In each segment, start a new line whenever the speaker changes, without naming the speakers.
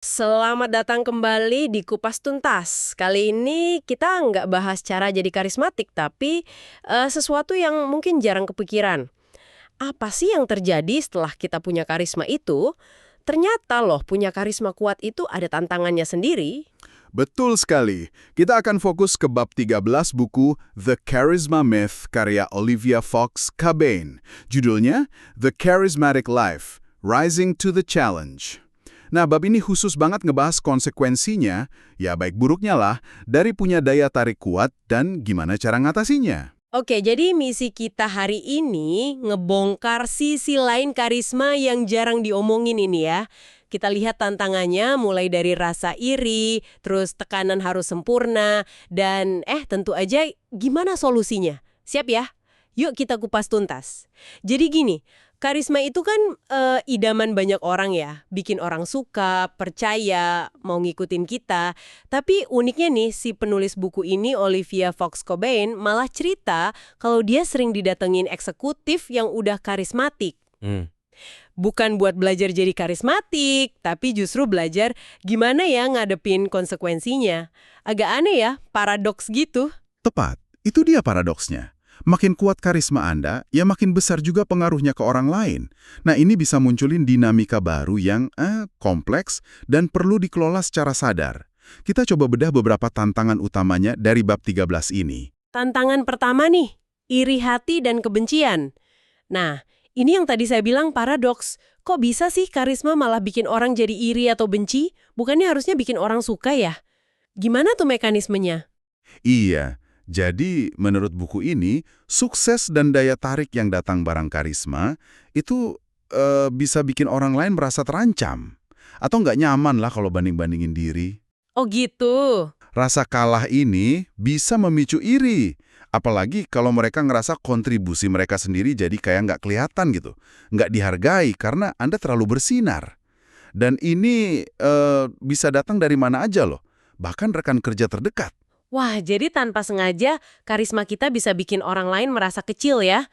Selamat datang kembali di Kupas Tuntas. Kali ini kita nggak bahas cara jadi karismatik, tapi sesuatu yang mungkin jarang kepikiran. Apa sih yang terjadi setelah kita punya karisma itu? Ternyata loh, punya karisma kuat itu ada tantangannya sendiri.
Betul sekali. Kita akan fokus ke bab 13 buku The Charisma Myth karya Olivia Fox Cabane. Judulnya The Charismatic Life, Rising to the Challenge. Nah, bab ini khusus banget ngebahas konsekuensinya, ya baik buruknya lah, dari punya daya tarik kuat dan gimana cara ngatasinya.
Oke, jadi misi kita hari ini ngebongkar sisi lain karisma yang jarang diomongin ini ya. Kita lihat tantangannya mulai dari rasa iri, terus tekanan harus sempurna, dan tentu aja gimana solusinya. Siap ya? Yuk kita kupas tuntas. Jadi gini, karisma itu kan idaman banyak orang ya. Bikin orang suka, percaya, mau ngikutin kita. Tapi uniknya nih, si penulis buku ini, Olivia Fox Cabane, malah cerita kalau dia sering didatengin eksekutif yang udah karismatik. Bukan buat belajar jadi karismatik, tapi justru belajar gimana ya ngadepin konsekuensinya. Agak aneh ya, paradoks gitu.
Tepat, itu dia paradoksnya. Makin kuat karisma Anda, ya makin besar juga pengaruhnya ke orang lain. Nah, ini bisa munculin dinamika baru yang kompleks dan perlu dikelola secara sadar. Kita coba bedah beberapa tantangan utamanya dari bab 13 ini.
Tantangan pertama nih, iri hati dan kebencian. Nah, ini yang tadi saya bilang paradoks. Kok bisa sih karisma malah bikin orang jadi iri atau benci? Bukannya harusnya bikin orang suka ya? Gimana tuh mekanismenya?
Iya, jadi menurut buku ini, sukses dan daya tarik yang datang barang karisma itu bisa bikin orang lain merasa terancam. Atau nggak nyaman lah kalau banding-bandingin diri.
Oh gitu.
Rasa kalah ini bisa memicu iri. Apalagi kalau mereka ngerasa kontribusi mereka sendiri jadi kayak nggak kelihatan gitu. Nggak dihargai karena Anda terlalu bersinar. Dan ini bisa datang dari mana aja loh. Bahkan rekan kerja terdekat.
Wah, jadi tanpa sengaja karisma kita bisa bikin orang lain merasa kecil ya.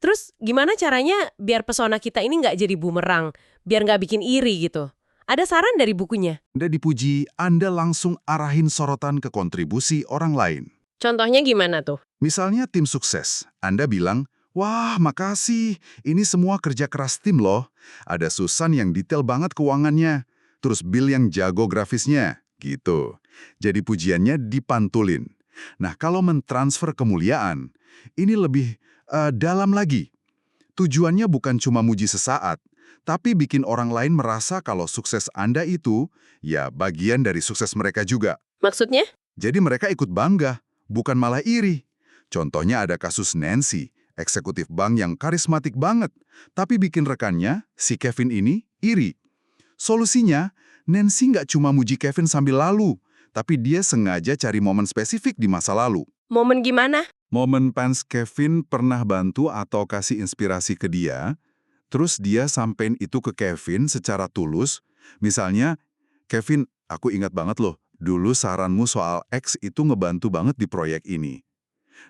Terus gimana caranya biar pesona kita ini nggak jadi bumerang, biar nggak bikin iri gitu? Ada saran dari bukunya?
Anda dipuji, Anda langsung arahin sorotan ke kontribusi orang lain.
Contohnya gimana tuh?
Misalnya tim sukses, Anda bilang, "Wah, makasih, ini semua kerja keras tim loh. Ada Susan yang detail banget keuangannya, terus Bill yang jago grafisnya." Gitu. Jadi pujiannya dipantulin. Nah, kalau mentransfer kemuliaan, ini lebih dalam lagi. Tujuannya bukan cuma muji sesaat, tapi bikin orang lain merasa kalau sukses Anda itu, ya bagian dari sukses mereka juga.
Maksudnya?
Jadi mereka ikut bangga, bukan malah iri. Contohnya ada kasus Nancy, eksekutif bank yang karismatik banget, tapi bikin rekannya, si Kevin ini, iri. Solusinya, Nancy nggak cuma muji Kevin sambil lalu, tapi dia sengaja cari momen spesifik di masa lalu.
Momen gimana?
Momen pas Kevin pernah bantu atau kasih inspirasi ke dia, terus dia sampein itu ke Kevin secara tulus. Misalnya, "Kevin, aku ingat banget loh, dulu saranmu soal X itu ngebantu banget di proyek ini."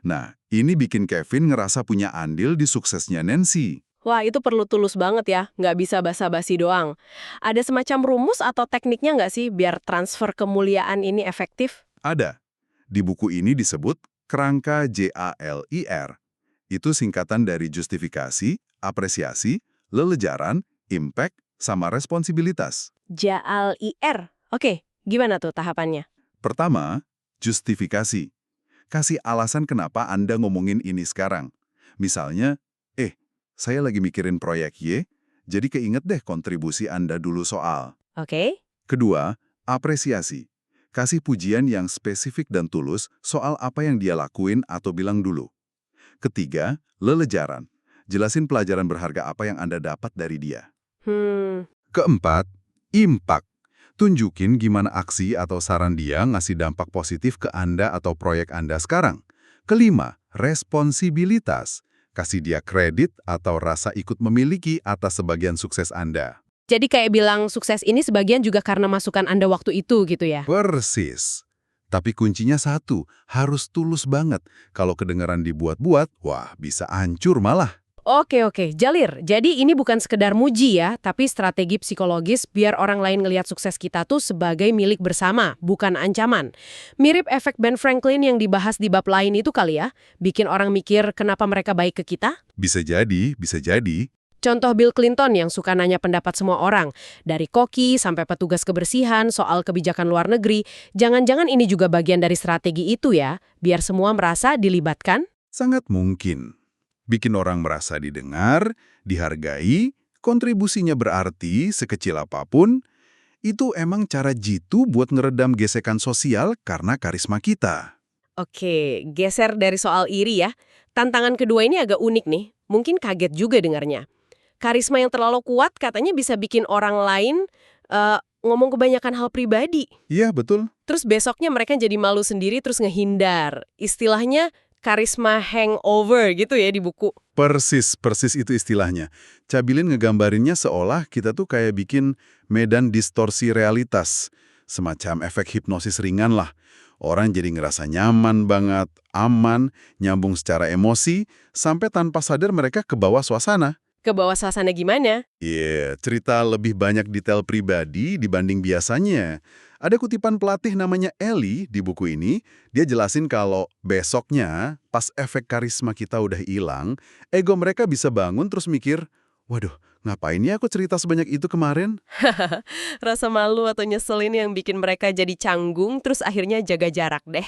Nah, ini bikin Kevin ngerasa punya andil di suksesnya Nancy.
Wah, itu perlu tulus banget ya, nggak bisa basa-basi doang. Ada semacam rumus atau tekniknya nggak sih biar transfer kemuliaan ini efektif?
Ada. Di buku ini disebut kerangka JALIR. Itu singkatan dari justifikasi, apresiasi, lelejaran, impact, sama responsibilitas.
JAL IR. Oke, gimana tuh tahapannya?
Pertama, justifikasi. Kasih alasan kenapa Anda ngomongin ini sekarang. Misalnya, saya lagi mikirin proyek Y, jadi keinget deh kontribusi Anda dulu soal.
Oke.
Kedua, apresiasi. Kasih pujian yang spesifik dan tulus soal apa yang dia lakuin atau bilang dulu. Ketiga, lelejaran. Jelasin pelajaran berharga apa yang Anda dapat dari dia. Keempat, impact. Tunjukin gimana aksi atau saran dia ngasih dampak positif ke Anda atau proyek Anda sekarang. Kelima, responsibilitas. Kasih dia kredit atau rasa ikut memiliki atas sebagian sukses Anda.
Jadi kayak bilang sukses ini sebagian juga karena masukan Anda waktu itu gitu ya?
Persis. Tapi kuncinya satu, harus tulus banget. Kalau kedengaran dibuat-buat, wah bisa hancur malah.
Oke, Jalir. Jadi ini bukan sekedar muji ya, tapi strategi psikologis biar orang lain ngelihat sukses kita tuh sebagai milik bersama, bukan ancaman. Mirip efek Ben Franklin yang dibahas di bab lain itu kali ya, bikin orang mikir kenapa mereka baik ke kita?
Bisa jadi, bisa jadi.
Contoh Bill Clinton yang suka nanya pendapat semua orang, dari koki sampai petugas kebersihan soal kebijakan luar negeri, jangan-jangan ini juga bagian dari strategi itu ya, biar semua merasa dilibatkan?
Sangat mungkin. Bikin orang merasa didengar, dihargai, kontribusinya berarti sekecil apapun, itu emang cara jitu buat ngeredam gesekan sosial karena karisma kita.
Oke, geser dari soal iri ya. Tantangan kedua ini agak unik nih, mungkin kaget juga dengarnya. Karisma yang terlalu kuat katanya bisa bikin orang lain ngomong kebanyakan hal pribadi.
Iya, betul.
Terus besoknya mereka jadi malu sendiri terus ngehindar. Istilahnya karisma hangover gitu ya di buku.
Persis itu istilahnya. Cabilin ngegambarinnya seolah kita tuh kayak bikin medan distorsi realitas. Semacam efek hipnosis ringan lah. Orang jadi ngerasa nyaman banget, aman, nyambung secara emosi, sampai tanpa sadar mereka ke bawah suasana.
Ke bawah suasana gimana?
Cerita lebih banyak detail pribadi dibanding biasanya. Ada kutipan pelatih namanya Ellie di buku ini, dia jelasin kalau besoknya, pas efek karisma kita udah hilang, ego mereka bisa bangun terus mikir, waduh, ngapain ya aku cerita sebanyak itu kemarin?
Rasa malu atau nyeselin yang bikin mereka jadi canggung terus akhirnya jaga jarak deh.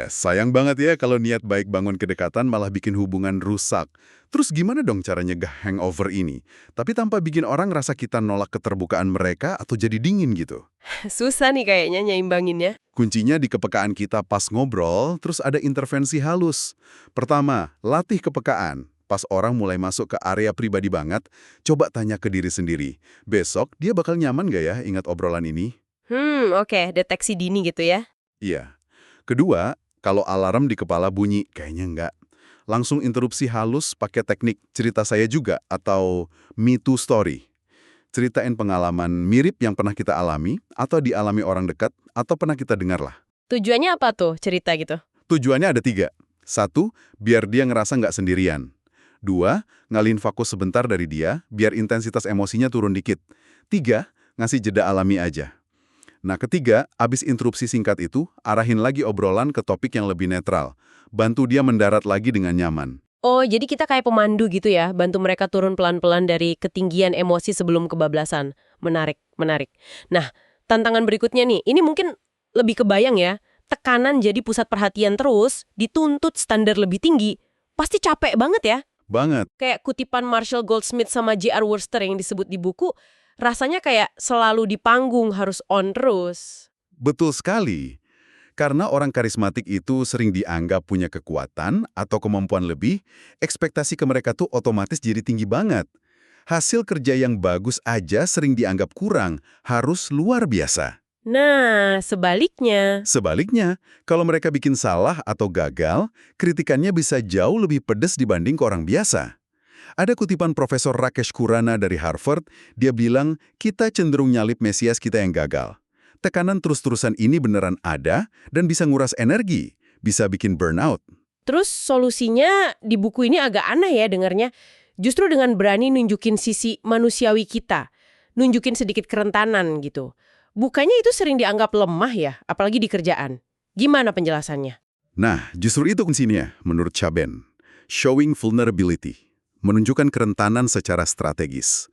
Sayang banget ya kalau niat baik bangun kedekatan malah bikin hubungan rusak. Terus gimana dong cara nyegah hangover ini? Tapi tanpa bikin orang rasa kita nolak keterbukaan mereka atau jadi dingin gitu.
Susah nih kayaknya nyeimbanginnya.
Kuncinya di kepekaan kita pas ngobrol, terus ada intervensi halus. Pertama, latih kepekaan. Pas orang mulai masuk ke area pribadi banget, coba tanya ke diri sendiri. Besok dia bakal nyaman gak ya ingat obrolan ini?
Oke, deteksi dini gitu ya.
Iya. Kedua, kalau alarm di kepala bunyi, kayaknya enggak. Langsung interupsi halus pakai teknik cerita saya juga atau Me Too Story. Ceritain pengalaman mirip yang pernah kita alami, atau dialami orang dekat, atau pernah kita dengar lah.
Tujuannya apa tuh cerita gitu?
Tujuannya ada 3. 1, biar dia ngerasa nggak sendirian. 2, ngalihin fokus sebentar dari dia, biar intensitas emosinya turun dikit. 3, ngasih jeda alami aja. Nah, ketiga, abis interupsi singkat itu, arahin lagi obrolan ke topik yang lebih netral. Bantu dia mendarat lagi dengan nyaman.
Oh, jadi kita kayak pemandu gitu ya, bantu mereka turun pelan-pelan dari ketinggian emosi sebelum kebablasan. Menarik. Nah, tantangan berikutnya nih, ini mungkin lebih kebayang ya, tekanan jadi pusat perhatian terus, dituntut standar lebih tinggi, pasti capek banget ya.
Banget.
Kayak kutipan Marshall Goldsmith sama J.R. Wurster yang disebut di buku, rasanya kayak selalu di panggung, harus on terus.
Betul sekali. Karena orang karismatik itu sering dianggap punya kekuatan atau kemampuan lebih, ekspektasi ke mereka tuh otomatis jadi tinggi banget. Hasil kerja yang bagus aja sering dianggap kurang, harus luar biasa.
Nah, sebaliknya.
Sebaliknya, kalau mereka bikin salah atau gagal, kritikannya bisa jauh lebih pedas dibanding ke orang biasa. Ada kutipan Profesor Rakesh Khurana dari Harvard, dia bilang, kita cenderung nyalip Mesias kita yang gagal. Tekanan terus-terusan ini beneran ada dan bisa nguras energi, bisa bikin burnout.
Terus solusinya di buku ini agak aneh ya dengarnya. Justru dengan berani nunjukin sisi manusiawi kita, nunjukin sedikit kerentanan gitu. Bukannya itu sering dianggap lemah ya, apalagi di kerjaan. Gimana penjelasannya?
Nah, justru itu kuncinya, menurut Chabin. Showing vulnerability. Menunjukkan kerentanan secara strategis.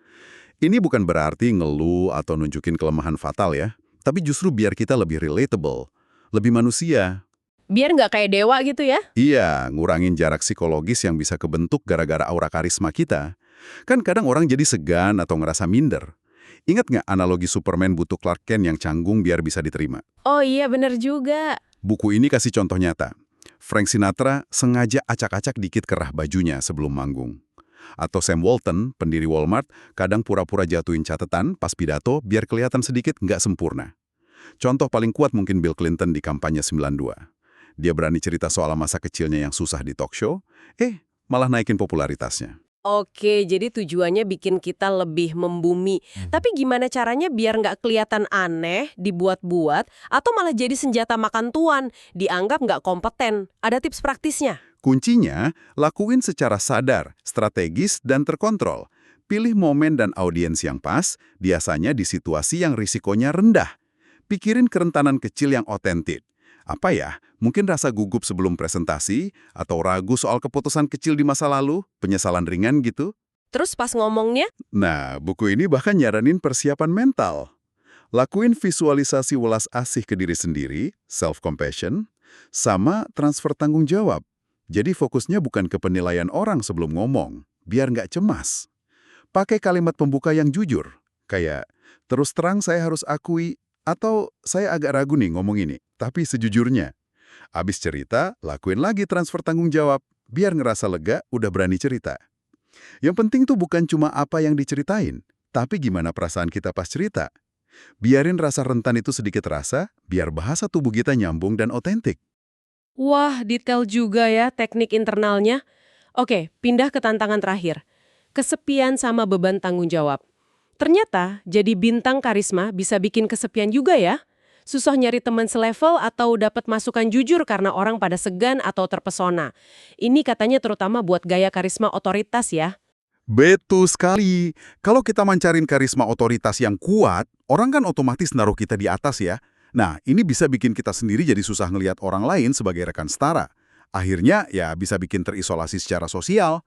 Ini bukan berarti ngeluh atau nunjukin kelemahan fatal ya, tapi justru biar kita lebih relatable, lebih manusia.
Biar nggak kayak dewa gitu ya?
Iya, ngurangin jarak psikologis yang bisa kebentuk gara-gara aura karisma kita. Kan kadang orang jadi segan atau ngerasa minder. Ingat nggak analogi Superman butuh Clark Kent yang canggung biar bisa diterima?
Oh iya, bener juga.
Buku ini kasih contoh nyata. Frank Sinatra sengaja acak-acak dikit kerah bajunya sebelum manggung. Atau Sam Walton, pendiri Walmart, kadang pura-pura jatuhin catatan pas pidato biar kelihatan sedikit nggak sempurna. Contoh paling kuat mungkin Bill Clinton di kampanye 92. Dia berani cerita soal masa kecilnya yang susah di talk show, malah naikin popularitasnya.
Oke, jadi tujuannya bikin kita lebih membumi. Tapi gimana caranya biar nggak kelihatan aneh, dibuat-buat, atau malah jadi senjata makan tuan, dianggap nggak kompeten? Ada tips praktisnya?
Kuncinya, lakuin secara sadar, strategis, dan terkontrol. Pilih momen dan audiens yang pas, biasanya di situasi yang risikonya rendah. Pikirin kerentanan kecil yang otentik. Apa ya? Mungkin rasa gugup sebelum presentasi, atau ragu soal keputusan kecil di masa lalu, penyesalan ringan gitu.
Terus pas ngomongnya,
Nah, buku ini bahkan nyaranin persiapan mental. Lakuin visualisasi welas asih ke diri sendiri, self-compassion, sama transfer tanggung jawab. Jadi fokusnya bukan ke penilaian orang sebelum ngomong, biar nggak cemas. Pakai kalimat pembuka yang jujur, kayak, terus terang saya harus akui, atau saya agak ragu nih ngomong ini, tapi sejujurnya. Abis cerita, lakuin lagi transfer tanggung jawab, biar ngerasa lega udah berani cerita. Yang penting tuh bukan cuma apa yang diceritain, tapi gimana perasaan kita pas cerita. Biarin rasa rentan itu sedikit terasa, biar bahasa tubuh kita nyambung dan otentik.
wah detail juga ya teknik internalnya. Oke, pindah ke tantangan terakhir. Kesepian sama beban tanggung jawab. Ternyata jadi bintang karisma bisa bikin kesepian juga ya. Susah nyari teman selevel atau dapat masukan jujur karena orang pada segan atau terpesona. Ini katanya terutama buat gaya karisma otoritas ya.
Betul sekali. Kalau kita mancarin karisma otoritas yang kuat, orang kan otomatis naruh kita di atas ya. Nah, ini bisa bikin kita sendiri jadi susah ngelihat orang lain sebagai rekan setara. Akhirnya, ya bisa bikin terisolasi secara sosial.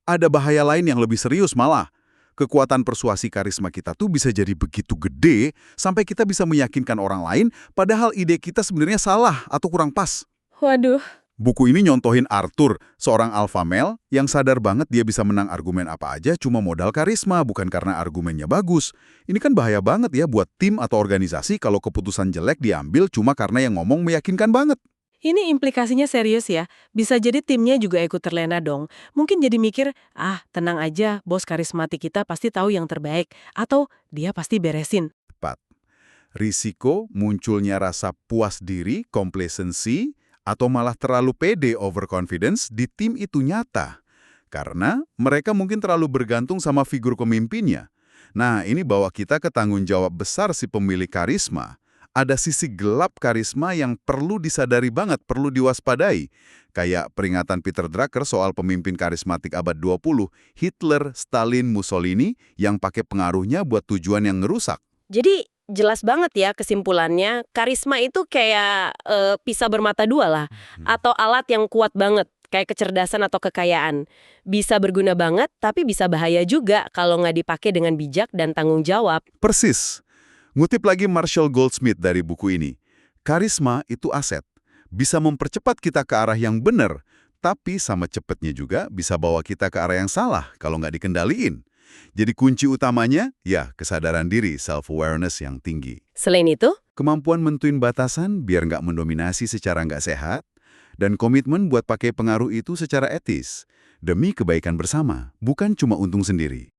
Ada bahaya lain yang lebih serius malah. Kekuatan persuasi karisma kita tuh bisa jadi begitu gede sampai kita bisa meyakinkan orang lain padahal ide kita sebenarnya salah atau kurang pas.
Waduh.
Buku ini nyontohin Arthur, seorang alpha male yang sadar banget dia bisa menang argumen apa aja cuma modal karisma, bukan karena argumennya bagus. Ini kan bahaya banget ya buat tim atau organisasi kalau keputusan jelek diambil cuma karena yang ngomong meyakinkan banget.
Ini implikasinya serius ya. Bisa jadi timnya juga ikut terlena dong. Mungkin jadi mikir, tenang aja, bos karismatik kita pasti tahu yang terbaik. Atau dia pasti beresin.
Tepat. Risiko munculnya rasa puas diri, complacency, atau malah terlalu pede overconfidence di tim itu nyata. Karena mereka mungkin terlalu bergantung sama figur pemimpinnya. Nah, ini bawa kita ke tanggung jawab besar si pemilik karisma. Ada sisi gelap karisma yang perlu disadari banget, perlu diwaspadai. Kayak peringatan Peter Drucker soal pemimpin karismatik abad 20, Hitler, Stalin, Mussolini, yang pakai pengaruhnya buat tujuan yang ngerusak.
Jadi jelas banget ya kesimpulannya, karisma itu kayak pisau bermata dua lah. Atau alat yang kuat banget, kayak kecerdasan atau kekayaan. Bisa berguna banget, tapi bisa bahaya juga kalau nggak dipakai dengan bijak dan tanggung jawab.
Persis. Ngutip lagi Marshall Goldsmith dari buku ini, karisma itu aset. Bisa mempercepat kita ke arah yang benar, tapi sama cepatnya juga bisa bawa kita ke arah yang salah kalau nggak dikendaliin. Jadi kunci utamanya, ya kesadaran diri, self-awareness yang tinggi.
Selain itu,
Kemampuan mentuin batasan biar nggak mendominasi secara nggak sehat, dan komitmen buat pakai pengaruh itu secara etis, demi kebaikan bersama, bukan cuma untung sendiri.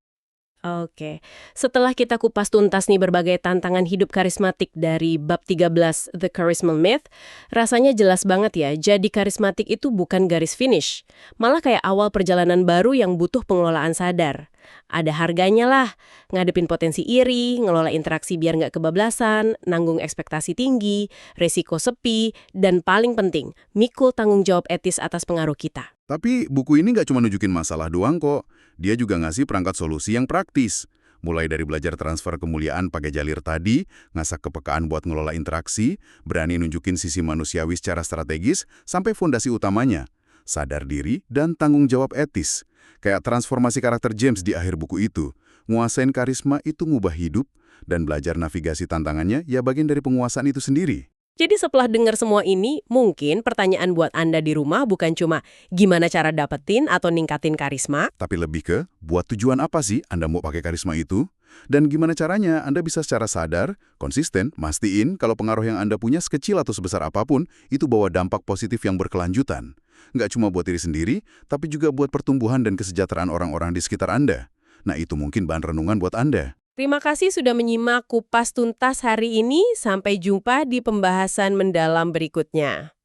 oke. Setelah kita kupas tuntas nih berbagai tantangan hidup karismatik dari bab 13 The Charisma Myth, rasanya jelas banget ya, jadi karismatik itu bukan garis finish. Malah kayak awal perjalanan baru yang butuh pengelolaan sadar. Ada harganya lah, ngadepin potensi iri, ngelola interaksi biar nggak kebablasan, nanggung ekspektasi tinggi, resiko sepi, dan paling penting, mikul tanggung jawab etis atas pengaruh kita.
Tapi buku ini nggak cuma nunjukin masalah doang kok. Dia juga ngasih perangkat solusi yang praktis. Mulai dari belajar transfer kemuliaan pakai jalir tadi, ngasak kepekaan buat ngelola interaksi, berani nunjukin sisi manusiawi secara strategis, sampai fondasi utamanya, sadar diri dan tanggung jawab etis. Kayak transformasi karakter James di akhir buku itu. Nguasain karisma itu ngubah hidup, dan belajar navigasi tantangannya ya bagian dari penguasaan itu sendiri.
Jadi setelah dengar semua ini, mungkin pertanyaan buat Anda di rumah bukan cuma gimana cara dapetin atau ningkatin karisma,
Tapi lebih ke, buat tujuan apa sih Anda mau pakai karisma itu? Dan gimana caranya Anda bisa secara sadar, konsisten, mastiin kalau pengaruh yang Anda punya sekecil atau sebesar apapun, itu bawa dampak positif yang berkelanjutan. Nggak cuma buat diri sendiri, tapi juga buat pertumbuhan dan kesejahteraan orang-orang di sekitar Anda. Nah, itu mungkin bahan renungan buat Anda.
Terima kasih sudah menyimak kupas tuntas hari ini. Sampai jumpa di pembahasan mendalam berikutnya.